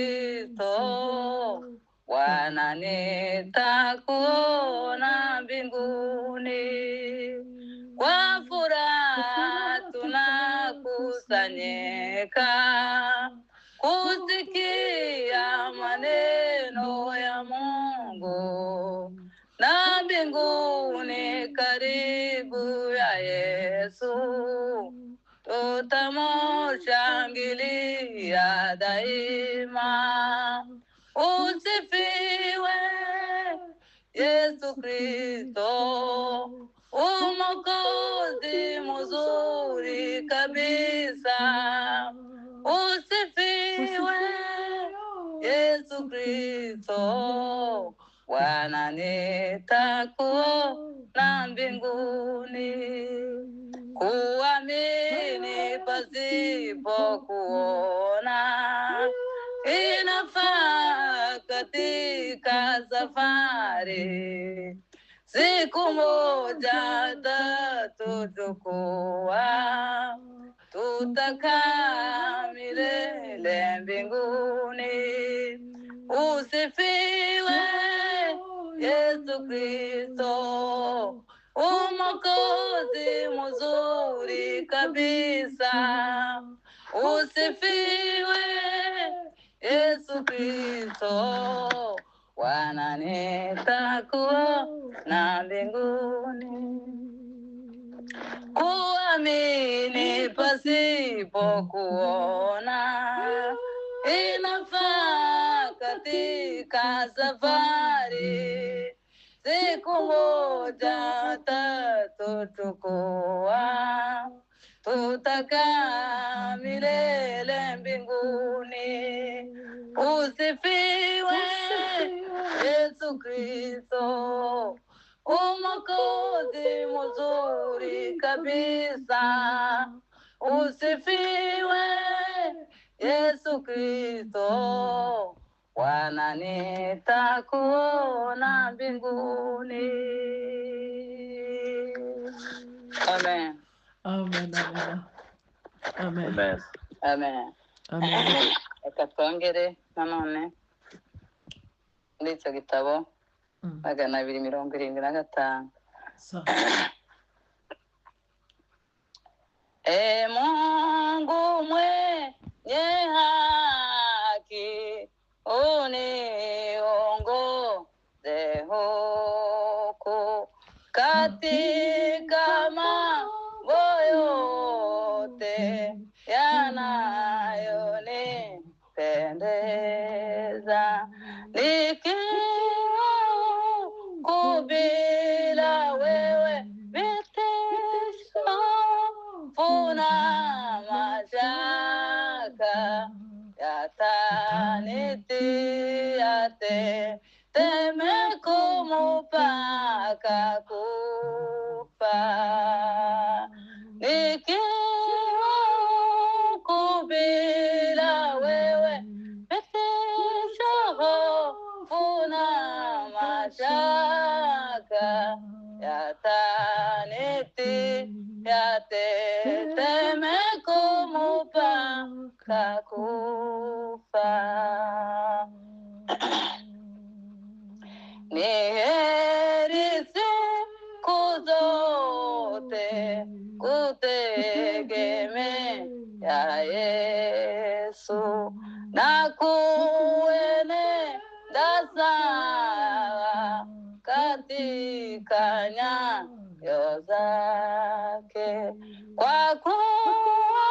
Kristo, Bwana nitakuona mbinguni. Kwa furaha tunakusanyika kusikia maneno ya Mungu, na mbinguni karibu ya Yesu tutamshangilia daima. Usifiwe Yesu Kristo, Mwokozi mzuri kabisa. Usifiwe Yesu Kristo, Bwana nitakuona mbinguni. Kuamini pasipo kuona inafaa katika safari. Siku moja tatuchukua, tutakaa milele mbinguni. Usifiwe Yesu Kristo, Mwokozi mzuri kabisa. Usifiwe Yesu Kristo, Bwana nitakuona mbinguni. Kuamini pasipo kuona inafaa katika safari. Siku moja tatuchukua, tutakaa milele mbinguni. Usifiwe Yesu Kristo, Mwokozi mzuri kabisa. Usifiwe Yesu Kristo, Bwana nitakuona mbinguni. Amen. Amen, amen. Amen. Amen. Amen. Amen. Reka twongere nanone muri icyo gitabo 275. So, Mungu mwenye haki, uniongoze huku katika mambo yote yanayonipendeza. Nikiwa huku bila wewe, vitisho funa mashaka yatanitia tetemeko mpaka kufa. Nikiwa huku bila wewe, vitisho funa mashaka yatanitia tetemeko mpaka kufa. Ni heri siku zote kutegemea Yesu na kuenenda sawa katika nyayo zake, kwa kuwa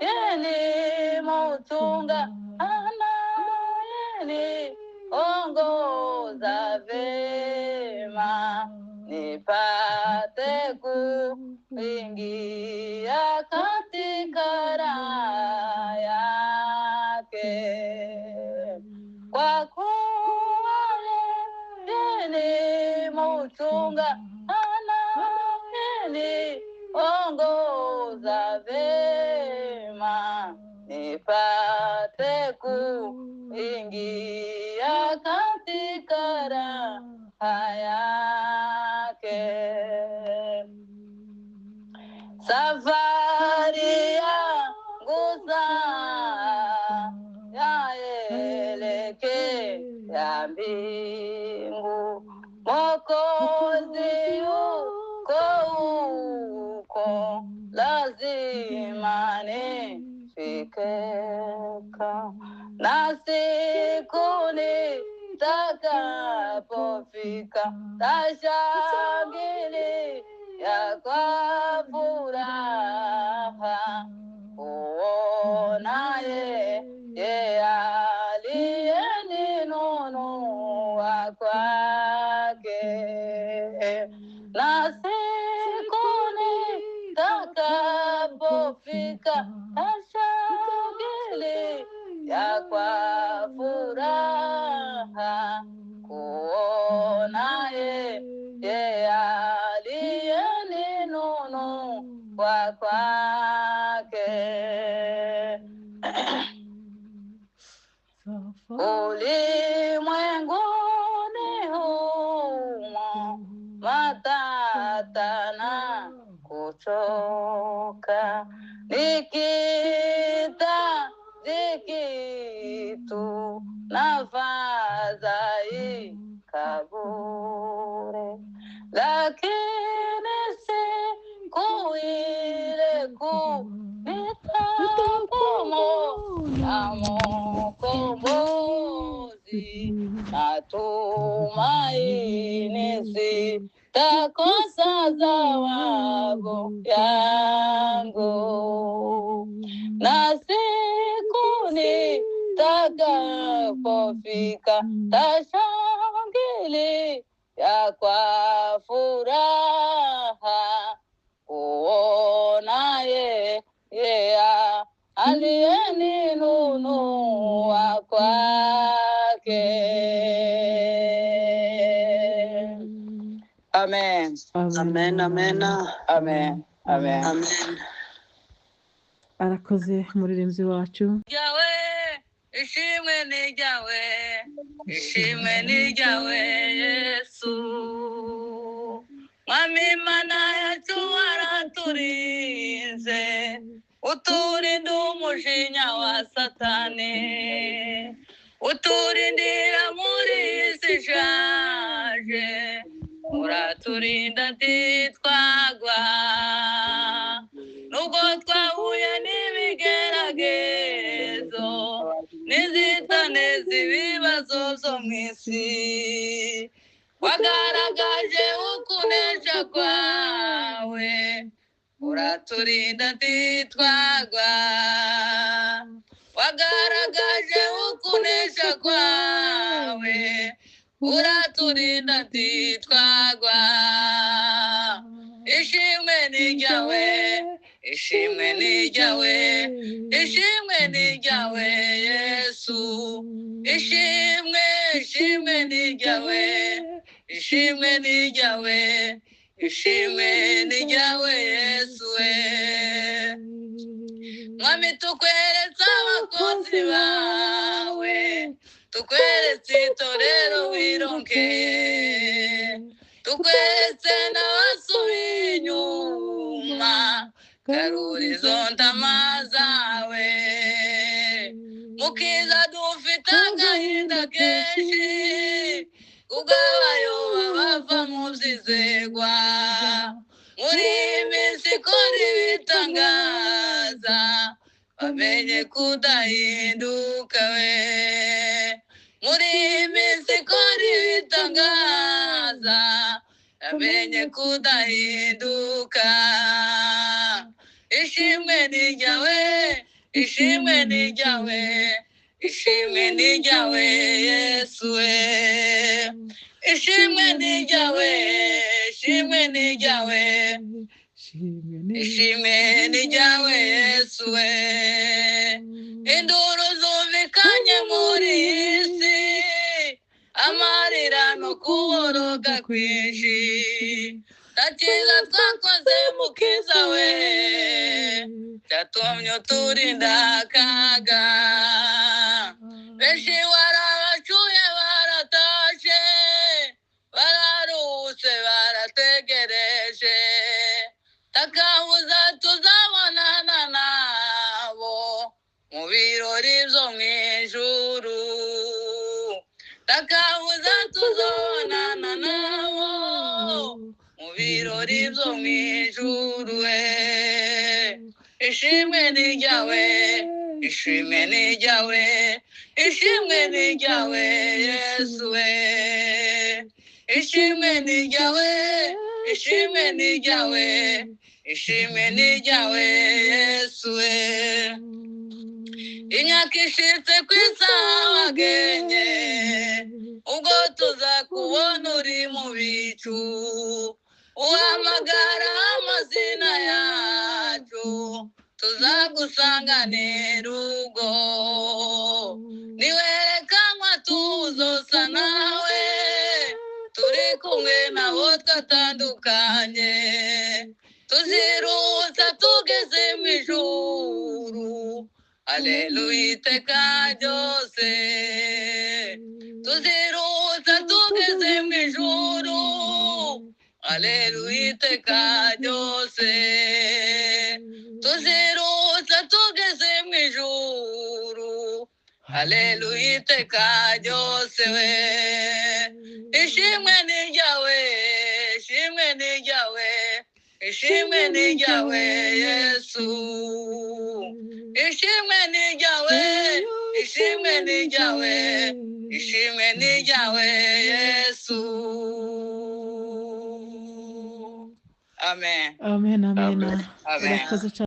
yeye ni mchunga anayeniongoza vema, nipate kuingia katika raha yake. Kwa kuwa yeye ni mchunga anayeniongoza vema, nipate kuingia katika raha yake. Safari yangu ya na siku nitakapofika tashangilia kwa furaha kuona yeye aliyeninunua kwake. Na siku nitakapofika tashangilia kwa furaha kuona yeye aliyeninunua kwake. Ulimwenguni humo matata na kuchoka, nikihitaji kitu nafadhaika bure, lakini siku ile kuu nitamwona Mkombozi, natumaini sitakosa thawabu yangu. Na siku nitakapofika tashangilia kwa furaha kuona yeye aliyeninunua kwake. Amen. Amen, amen, Amen. Amen. amen. Arakoze umuririmbyi wacu. Jawe, ishimwe ni jawe, ishimwe ni jawe Yesu. Mwami Imana yacu waraturinze, uturinda umujinya wa Satani, uturindira muri isi ishaje, uraturinda ntitwagwa. Nubwo twahuye n'ibigeragezo n'inzitane z'ibibazo byo mu isi, wagaragaje ukunesha kwawe, uraturinda ntitwagwa. Wagaragaje ukunesha kwawe, uraturinda ntitwagwa. Ishimwe ni ryawe, ishimwe ni ryawe, ishimwe ni ryawe Yesu. Ishimwe, ishimwe ni ryawe, ishimwe ni ryawe, ishimwe ni ryawe Yesu we. Mwami tukweretse abakozi bawe, tukweretse itorero wironkeye, tukweretse n'abasubiye inyuma, garura izo ntama zawe. Mukiza dufite agahinda kenshi, kubw'abayoba bava mu byizerwa, muri iyi minsi ikora ibitangaza, bamenye kudahinduka we. Muri iyi minsi ikora ibitangaza, bamenye kudahinduka. Ishimwe ni ryawe, ishimwe ni ryawe, ishimwe ni ryawe Yesu we. Ishimwe ni ryawe, ishimwe ni ryawe, ishimwe ni ryawe Yesu we. Induru zumvikanye muri iyi si, amarira no kuboroga kwinshi, ntakiza twakoze mukiza we, cyatumye uturinda akaga. Benshi warabacuye baratashe, bararuhutse barategereje, takabuza tuzabonana nabo mu birori byo mu ijuru. Takabuza tuzabonana nabo mu birori byo mu ijuru we. Ishimwe ni ryawe, ishimwe ni ryawe ishimwe ni ryawe Yesu we ishimwe ni ryawe ishimwe ni ryawe ishimwe ni ryawe Yesu we imyaka ishitse ku isaha wagenge ubwo tuzakubona uri mu bicu uhamagara amazina yacu tuzagusanganira ubwo niwerekanwa tuzosa nawe turi kumwe nabo twatandukanye tuzirusa tugeze mu ijuru Haleluya iteka ryose tuzirusa tugeze mu ijuru Haleluya iteka ryose tuzirusa tugeze mu ijuru Haleluya iteka ryose we ishimwe ni ryawe ishimwe ni ryawe ishimwe ni ryawe Yesu ishimwe ni ryawe ishimwe ni ryawe ishimwe ni ryawe Yesu amen amen amen urakoze cyane